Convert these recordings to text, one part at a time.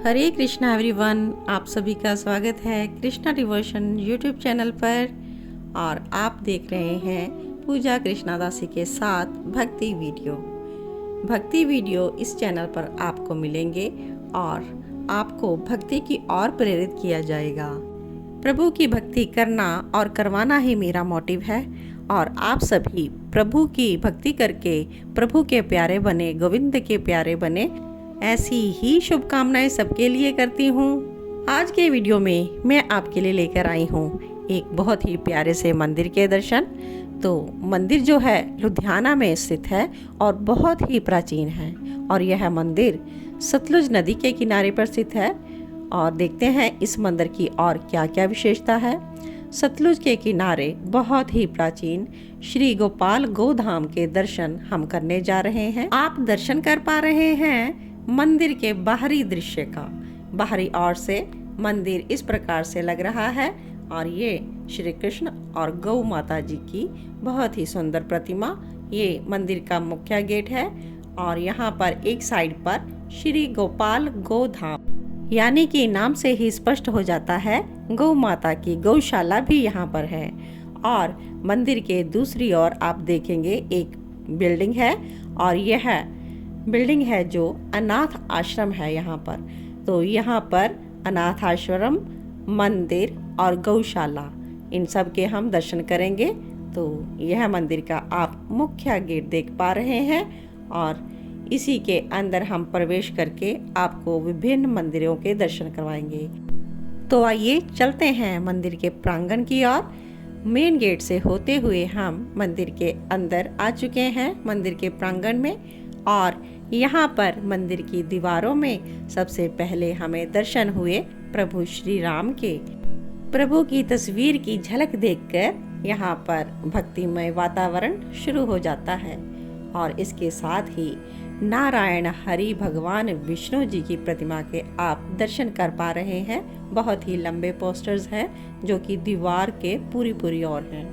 हरे Krishna everyone, आप सभी का स्वागत है कृष्णा डिवोशन यूट्यूब चैनल पर। और आप देख रहे हैं पूजा कृष्णादासी के साथ भक्ति वीडियो इस चैनल पर आपको मिलेंगे और आपको भक्ति की ओर प्रेरित किया जाएगा। प्रभु की भक्ति करना और करवाना ही मेरा मोटिव है और आप सभी प्रभु की भक्ति करके प्रभु के प्यारे बने, गोविंद के प्यारे बने, ऐसी ही शुभकामनाएं सबके लिए करती हूँ। आज के वीडियो में मैं आपके लिए लेकर आई हूँ एक बहुत ही प्यारे से मंदिर के दर्शन। तो मंदिर जो है लुधियाना में स्थित है और बहुत ही प्राचीन है और यह मंदिर सतलुज नदी के किनारे पर स्थित है। और देखते हैं इस मंदिर की और क्या क्या विशेषता है। सतलुज के किनारे बहुत ही प्राचीन श्री गोपाल गोधाम के दर्शन हम करने जा रहे हैं। आप दर्शन कर पा रहे हैं मंदिर के बाहरी दृश्य का। बाहरी ओर से मंदिर इस प्रकार से लग रहा है और ये श्री कृष्ण और गौ माता जी की बहुत ही सुंदर प्रतिमा ये मंदिर का मुख्य गेट है। और यहाँ पर एक साइड पर श्री गोपाल गोधाम यानी कि नाम से ही स्पष्ट हो जाता है गौ माता की गौशाला भी यहाँ पर है। और मंदिर के दूसरी ओर आप देखेंगे एक बिल्डिंग है और यह बिल्डिंग है जो अनाथ आश्रम है यहाँ पर। तो यहाँ पर अनाथ आश्रम, मंदिर और गौशाला इन सब के हम दर्शन करेंगे। तो यह मंदिर का आप मुख्य गेट देख पा रहे हैं और इसी के अंदर हम प्रवेश करके आपको विभिन्न मंदिरों के दर्शन करवाएंगे। तो आइए चलते हैं मंदिर के प्रांगण की ओर। मेन गेट से होते हुए हम मंदिर के अंदर आ चुके हैं मंदिर के प्रांगण में। और यहाँ पर मंदिर की दीवारों में सबसे पहले हमें दर्शन हुए प्रभु श्री राम के। प्रभु की तस्वीर की झलक देखकर यहाँ पर भक्तिमय वातावरण शुरू हो जाता है। और इसके साथ ही नारायण हरि भगवान विष्णु जी की प्रतिमा के आप दर्शन कर पा रहे हैं। बहुत ही लंबे पोस्टर्स हैं जो कि दीवार के पूरी ओर हैं।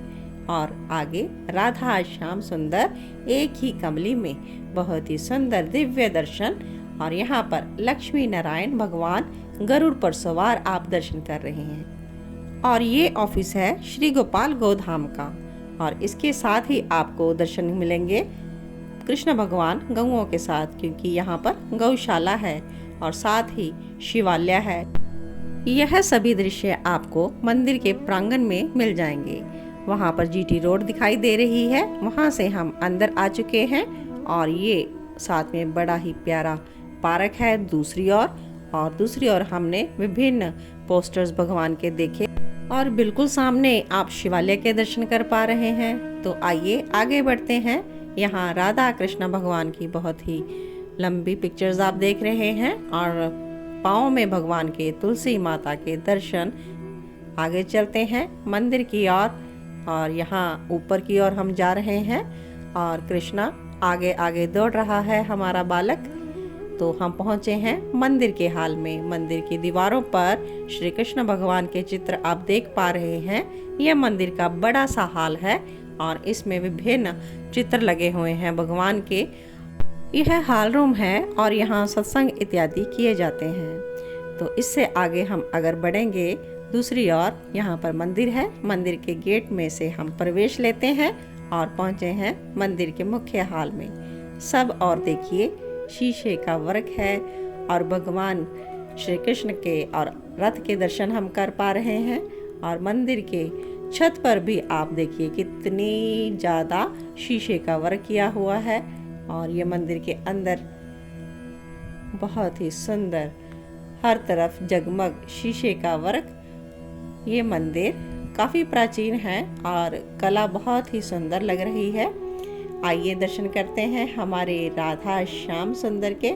और आगे राधा श्याम सुंदर एक ही कमली में बहुत ही सुंदर दिव्य दर्शन। और यहाँ पर लक्ष्मी नारायण भगवान गरुड़ पर सवार आप दर्शन कर रहे हैं। और ये ऑफिस है श्री गोपाल गोधाम का। और इसके साथ ही आपको दर्शन मिलेंगे कृष्ण भगवान गौओं के साथ, क्योंकि यहाँ पर गौशाला है और साथ ही शिवालय है। यह सभी दृश्य आपको मंदिर के प्रांगण में मिल जाएंगे। वहाँ पर जीटी रोड दिखाई दे रही है, वहाँ से हम अंदर आ चुके हैं। और ये साथ में बड़ा ही प्यारा पार्क है दूसरी ओर। और दूसरी ओर हमने विभिन्न पोस्टर्स भगवान के देखे और बिल्कुल सामने आप शिवालय के दर्शन कर पा रहे हैं। तो आइए आगे बढ़ते हैं। यहाँ राधा कृष्ण भगवान की बहुत ही लंबी पिक्चर्स आप देख रहे हैं और पाँव में भगवान के तुलसी माता के दर्शन। आगे चलते हैं मंदिर की ओर और यहाँ ऊपर की ओर हम जा रहे हैं और कृष्णा आगे आगे दौड़ रहा है हमारा बालक। तो हम पहुँचे हैं मंदिर के हाल में। मंदिर की दीवारों पर श्री कृष्ण भगवान के चित्र आप देख पा रहे हैं। यह मंदिर का बड़ा सा हाल है और इसमें विभिन्न चित्र लगे हुए हैं भगवान के। यह हाल रूम है और यहाँ सत्संग इत्यादि किए जाते हैं। तो इससे आगे हम अगर बढ़ेंगे दूसरी ओर, यहाँ पर मंदिर है। मंदिर के गेट में से हम प्रवेश लेते हैं और पहुँचे हैं मंदिर के मुख्य हाल में। सब और देखिए शीशे का वर्क है और भगवान श्री कृष्ण के और रथ के दर्शन हम कर पा रहे हैं। और मंदिर के छत पर भी आप देखिए कितनी ज़्यादा शीशे का वर्क किया हुआ है। और ये मंदिर के अंदर बहुत ही सुंदर हर तरफ जगमग शीशे का वर्क। ये मंदिर काफ़ी प्राचीन है और कला बहुत ही सुंदर लग रही है। आइए दर्शन करते हैं हमारे राधा श्याम सुंदर के।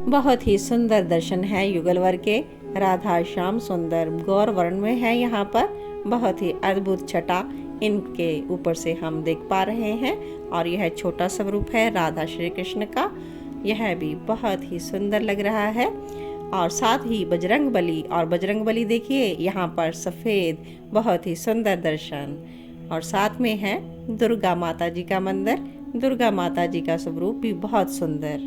बहुत ही सुंदर दर्शन है युगलवर के। राधा श्याम सुंदर गौर वर्ण में है। यहाँ पर बहुत ही अद्भुत छटा इनके ऊपर से हम देख पा रहे हैं। और यह छोटा स्वरूप है राधा श्री कृष्ण का। यह भी बहुत ही सुंदर लग रहा है। और साथ ही बजरंग बली देखिए यहाँ पर सफ़ेद बहुत ही सुंदर दर्शन। और साथ में है दुर्गा माता जी का मंदिर। दुर्गा माता जी का स्वरूप भी बहुत सुंदर।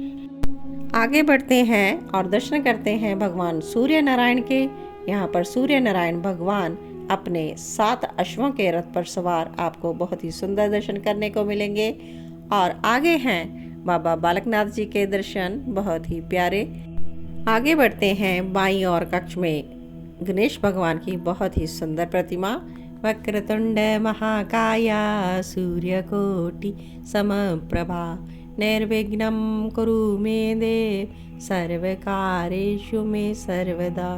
आगे बढ़ते हैं और दर्शन करते हैं भगवान सूर्य नारायण के। यहाँ पर सूर्य नारायण भगवान अपने 7 अश्वों के रथ पर सवार आपको बहुत ही सुंदर दर्शन करने को मिलेंगे। और आगे हैं बाबा बालकनाथ जी के दर्शन, बहुत ही प्यारे। आगे बढ़ते हैं, बाईं और कक्ष में गणेश भगवान की बहुत ही सुंदर प्रतिमा। वक्रतुंड महाकाया सूर्यकोटि समप्रभा निर्विघ्नं कुरु मे देव सर्वकार्येषु मे सर्वदा।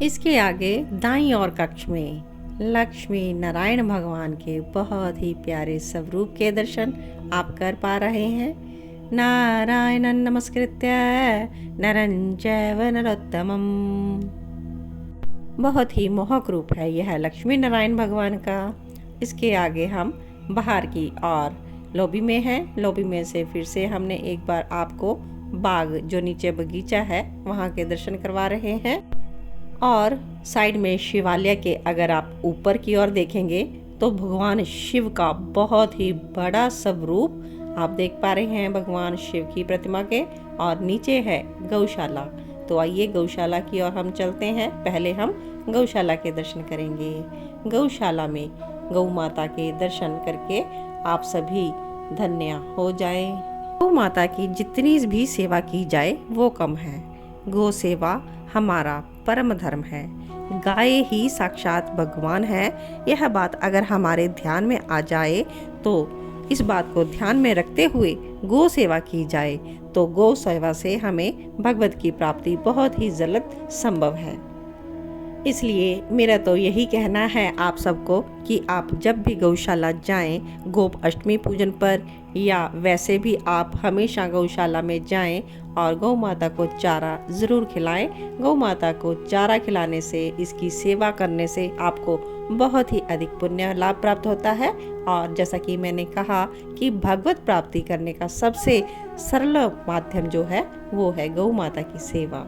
इसके आगे दाईं ओर कक्ष में लक्ष्मी नारायण भगवान के बहुत ही प्यारे स्वरूप के दर्शन आप कर पा रहे हैं। नारायणं नमस्कृत्य नरं चैव नरोत्तमम्। बहुत ही मोहक रूप है यह लक्ष्मी नारायण भगवान का। इसके आगे हम बाहर की और लॉबी में है। लॉबी में से फिर से हमने एक बार आपको बाग, जो नीचे बगीचा है, वहाँ के दर्शन करवा रहे हैं। और साइड में शिवालय के अगर आप ऊपर की ओर देखेंगे तो भगवान शिव का बहुत ही बड़ा स्वरूप आप देख पा रहे हैं भगवान शिव की प्रतिमा के। और नीचे है गौशाला। तो आइए गौशाला की ओर हम चलते हैं। पहले हम गौशाला के दर्शन करेंगे। गौशाला में गौ माता के दर्शन करके आप सभी धन्य हो जाएं। गौ माता की जितनी भी सेवा की जाए वो कम है। गौ सेवा हमारा परम धर्म है। गाय ही साक्षात भगवान है। यह बात अगर हमारे ध्यान में आ जाए तो इस बात को ध्यान में रखते हुए गौ सेवा की जाए तो गौ सेवा से हमें भगवत की प्राप्ति बहुत ही जल्द संभव है। इसलिए मेरा तो यही कहना है आप सबको कि आप जब भी गौशाला जाएं, गोप अष्टमी पूजन पर या वैसे भी आप हमेशा गौशाला में जाएं और गौ माता को चारा ज़रूर खिलाएं। गौ माता को चारा खिलाने से, इसकी सेवा करने से आपको बहुत ही अधिक पुण्य लाभ प्राप्त होता है। और जैसा कि मैंने कहा कि भगवत प्राप्ति करने का सबसे सरल माध्यम जो है वो है गौ माता की सेवा।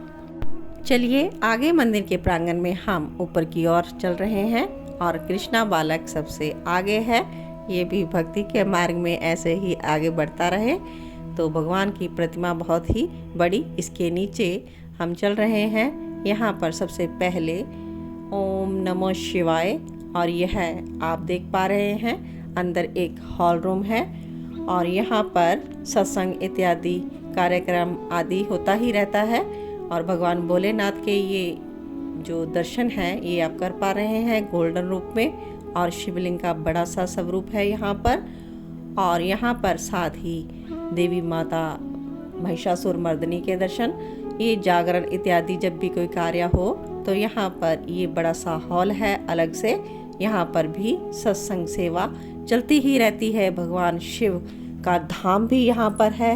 चलिए आगे मंदिर के प्रांगण में हम ऊपर की ओर चल रहे हैं और कृष्णा बालक सबसे आगे है। ये भी भक्ति के मार्ग में ऐसे ही आगे बढ़ता रहे। तो भगवान की प्रतिमा बहुत ही बड़ी। इसके नीचे हम चल रहे हैं। यहाँ पर सबसे पहले ओम नमो शिवाय, और यह आप देख पा रहे हैं अंदर एक हॉल रूम है और यहाँ पर सत्संग इत्यादि कार्यक्रम आदि होता ही रहता है। और भगवान भोलेनाथ के ये जो दर्शन हैं ये आप कर पा रहे हैं गोल्डन रूप में। और शिवलिंग का बड़ा सा स्वरूप है यहाँ पर। और यहाँ पर साथ ही देवी माता महिषासुर मर्दिनी के दर्शन। ये जागरण इत्यादि जब भी कोई कार्य हो तो यहाँ पर ये बड़ा सा हॉल है अलग से। यहाँ पर भी सत्संग सेवा चलती ही रहती है। भगवान शिव का धाम भी यहाँ पर है।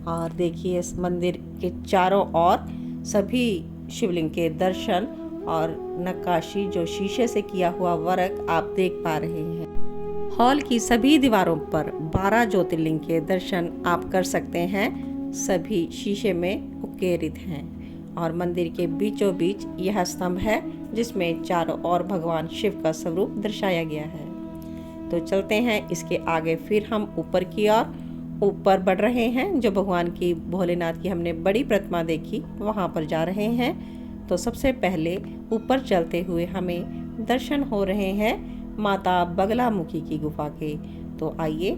और देखिए इस मंदिर के चारों ओर सभी शिवलिंग के दर्शन और नक्काशी, जो शीशे से किया हुआ वर्क आप देख पा रहे हैं। हॉल की सभी दीवारों पर 12 ज्योतिर्लिंग के दर्शन आप कर सकते हैं। सभी शीशे में उकेरित हैं। और मंदिर के बीचों बीच यह स्तंभ है जिसमें चारों ओर भगवान शिव का स्वरूप दर्शाया गया है। तो चलते हैं इसके आगे फिर हम ऊपर की ओर ऊपर बढ़ रहे हैं। जो भगवान की भोलेनाथ की हमने बड़ी प्रतिमा देखी वहाँ पर जा रहे हैं। तो सबसे पहले ऊपर चलते हुए हमें दर्शन हो रहे हैं माता बगलामुखी की गुफा के। तो आइए,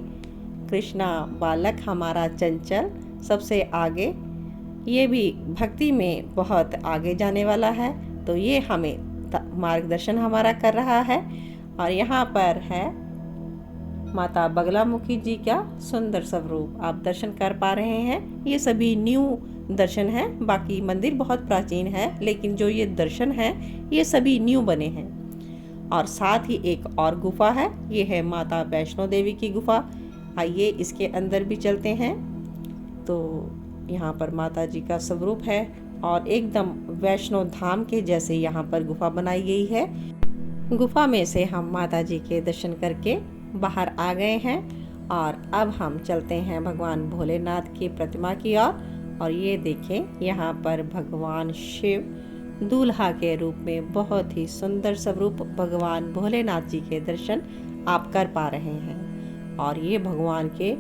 कृष्णा बालक हमारा चंचल सबसे आगे, ये भी भक्ति में बहुत आगे जाने वाला है। तो ये हमें मार्गदर्शन हमारा कर रहा है। और यहाँ पर है माता बगलामुखी जी का सुंदर स्वरूप आप दर्शन कर पा रहे हैं। ये सभी न्यू दर्शन हैं। बाकी मंदिर बहुत प्राचीन है लेकिन जो ये दर्शन है ये सभी न्यू बने हैं। और साथ ही एक और गुफा है, ये है माता वैष्णो देवी की गुफा। आइए इसके अंदर भी चलते हैं। तो यहाँ पर माता जी का स्वरूप है और एकदम वैष्णो धाम के जैसे यहाँ पर गुफा बनाई गई है। गुफा में से हम माता जी के दर्शन करके बाहर आ गए हैं और अब हम चलते हैं भगवान भोलेनाथ की प्रतिमा की ओर। और ये देखें, यहाँ पर भगवान शिव दूल्हा के रूप में बहुत ही सुंदर स्वरूप भगवान भोलेनाथ जी के दर्शन आप कर पा रहे हैं। और ये भगवान के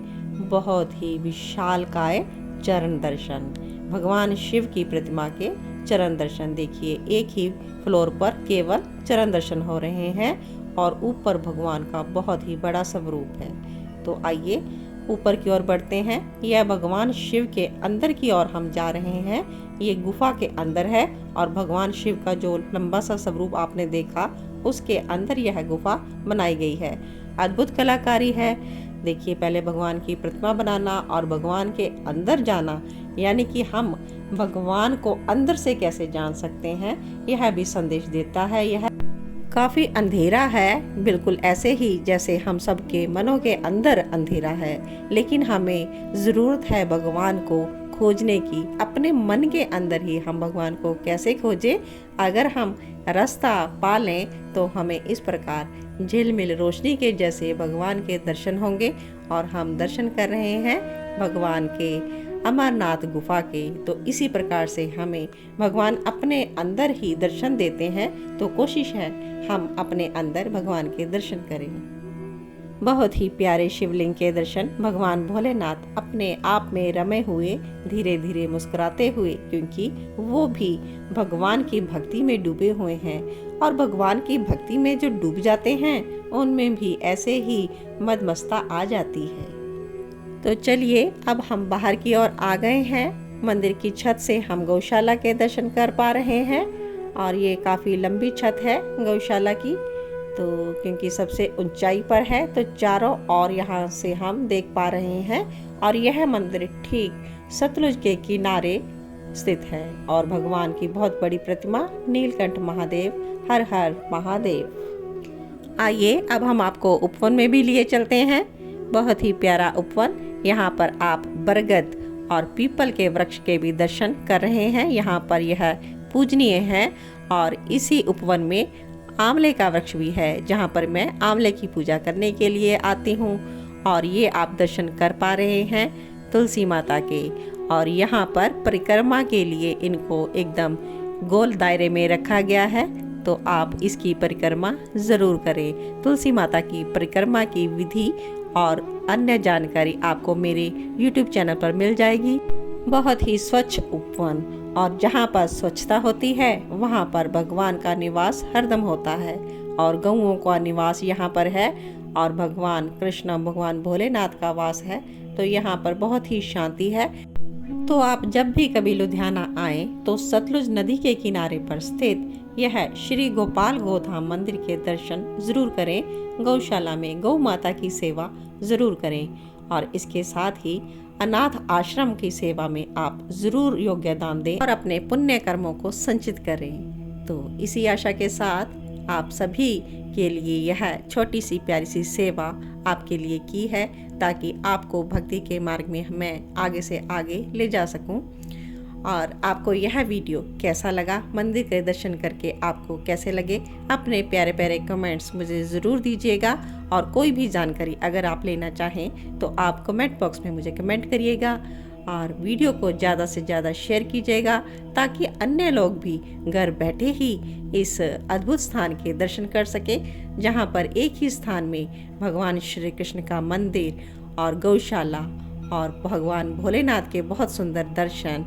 बहुत ही विशालकाय चरण दर्शन। भगवान शिव की प्रतिमा के चरण दर्शन। देखिए एक ही फ्लोर पर केवल चरण दर्शन हो रहे हैं और ऊपर भगवान का बहुत ही बड़ा स्वरूप है। तो आइए ऊपर की ओर बढ़ते हैं। यह भगवान शिव के अंदर की ओर हम जा रहे हैं। ये गुफा के अंदर है और भगवान शिव का जो लंबा सा स्वरूप आपने देखा उसके अंदर यह गुफा बनाई गई है। अद्भुत कलाकारी है। देखिए पहले भगवान की प्रतिमा बनाना और भगवान के अंदर जाना, यानी कि हम भगवान को अंदर से कैसे जान सकते हैं, यह भी संदेश देता है। यह काफी अंधेरा है, बिल्कुल ऐसे ही जैसे हम सबके मनों के अंदर अंधेरा है, लेकिन हमें जरूरत है भगवान को खोजने की। अपने मन के अंदर ही हम भगवान को कैसे खोजें? अगर हम रास्ता पा लें तो हमें इस प्रकार झिलमिल रोशनी के जैसे भगवान के दर्शन होंगे। और हम दर्शन कर रहे हैं भगवान के अमरनाथ गुफा के। तो इसी प्रकार से हमें भगवान अपने अंदर ही दर्शन देते हैं। तो कोशिश है हम अपने अंदर भगवान के दर्शन करें। बहुत ही प्यारे शिवलिंग के दर्शन। भगवान भोलेनाथ अपने आप में रमे हुए धीरे धीरे मुस्कुराते हुए, क्योंकि वो भी भगवान की भक्ति में डूबे हुए हैं। और भगवान की भक्ति में जो डूब जाते हैं उनमें भी ऐसे ही मदमस्ता आ जाती है। तो चलिए अब हम बाहर की ओर आ गए हैं। मंदिर की छत से हम गौशाला के दर्शन कर पा रहे हैं और ये काफ़ी लंबी छत है गौशाला की। तो क्योंकि सबसे ऊंचाई पर है तो चारों ओर यहाँ से हम देख पा रहे हैं। और यह मंदिर ठीक सतलुज के किनारे स्थित है और भगवान की बहुत बड़ी प्रतिमा नीलकंठ महादेव, हर हर महादेव। आइए अब हम आपको उपवन में भी लिए चलते हैं। बहुत ही प्यारा उपवन। यहाँ पर आप बरगद और पीपल के वृक्ष के भी दर्शन कर रहे हैं। यहाँ पर यह पूजनीय है। और इसी उपवन में आंवले का वृक्ष भी है, जहाँ पर मैं आंवले की पूजा करने के लिए आती हूँ। और ये आप दर्शन कर पा रहे हैं तुलसी माता के। और यहाँ पर परिक्रमा के लिए इनको एकदम गोल दायरे में रखा गया है, तो आप इसकी परिक्रमा ज़रूर करें। तुलसी माता की परिक्रमा की विधि और अन्य जानकारी आपको मेरे YouTube चैनल पर मिल जाएगी। बहुत ही स्वच्छ उपवन, और जहाँ पर स्वच्छता होती है वहाँ पर भगवान का निवास हरदम होता है। और गौओं का निवास यहाँ पर है और भगवान कृष्ण, भगवान भोलेनाथ का वास है। तो यहाँ पर बहुत ही शांति है। तो आप जब भी कभी लुधियाना आए तो सतलुज नदी के किनारे पर स्थित यह श्री गोपाल गोधाम मंदिर के दर्शन जरूर करें। गौशाला में गौ माता की सेवा जरूर करें और इसके साथ ही अनाथ आश्रम की सेवा में आप जरूर योगदान दें और अपने पुण्य कर्मों को संचित करें। तो इसी आशा के साथ आप सभी के लिए यह छोटी सी प्यारी सी सेवा आपके लिए की है, ताकि आपको भक्ति के मार्ग में मैं आगे से आगे ले जा सकूं। और आपको यह वीडियो कैसा लगा, मंदिर के दर्शन करके आपको कैसे लगे, अपने प्यारे प्यारे कमेंट्स मुझे ज़रूर दीजिएगा। और कोई भी जानकारी अगर आप लेना चाहें तो आप कमेंट बॉक्स में मुझे कमेंट करिएगा और वीडियो को ज़्यादा से ज़्यादा शेयर कीजिएगा, ताकि अन्य लोग भी घर बैठे ही इस अद्भुत स्थान के दर्शन कर सके, जहाँ पर एक ही स्थान में भगवान श्री कृष्ण का मंदिर और गौशाला और भगवान भोलेनाथ के बहुत सुंदर दर्शन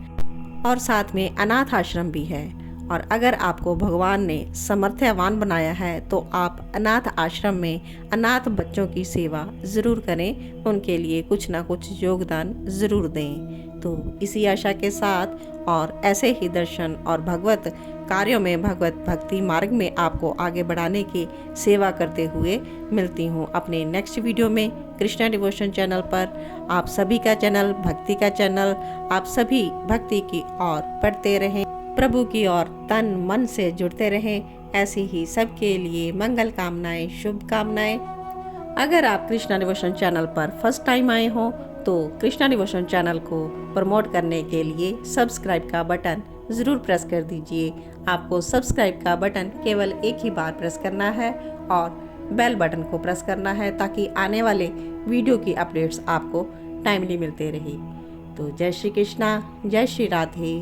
और साथ में अनाथ आश्रम भी है। और अगर आपको भगवान ने समर्थ्यवान बनाया है तो आप अनाथ आश्रम में अनाथ बच्चों की सेवा ज़रूर करें, उनके लिए कुछ ना कुछ योगदान ज़रूर दें। तो इसी आशा के साथ और ऐसे ही दर्शन और भगवत कार्यों में, भगवत भक्ति मार्ग में आपको आगे बढ़ाने की सेवा करते हुए मिलती हूँ अपने नेक्स्ट वीडियो में कृष्णा डिवोशन चैनल पर। आप सभी का चैनल, भक्ति का चैनल, आप सभी भक्ति की ओर बढ़ते रहें, प्रभु की ओर तन मन से जुड़ते रहें। ऐसी ही सबके लिए मंगल कामनाएं, शुभ कामनाएं। अगर आप कृष्णा डिवोशन चैनल पर फर्स्ट टाइम आए हो तो कृष्णा डिवोशन चैनल को प्रमोट करने के लिए सब्सक्राइब का बटन ज़रूर प्रेस कर दीजिए। आपको सब्सक्राइब का बटन केवल एक ही बार प्रेस करना है और बेल बटन को प्रेस करना है, ताकि आने वाले वीडियो की अपडेट्स आपको टाइमली मिलते रहे। तो जय श्री कृष्णा, जय श्री राधे।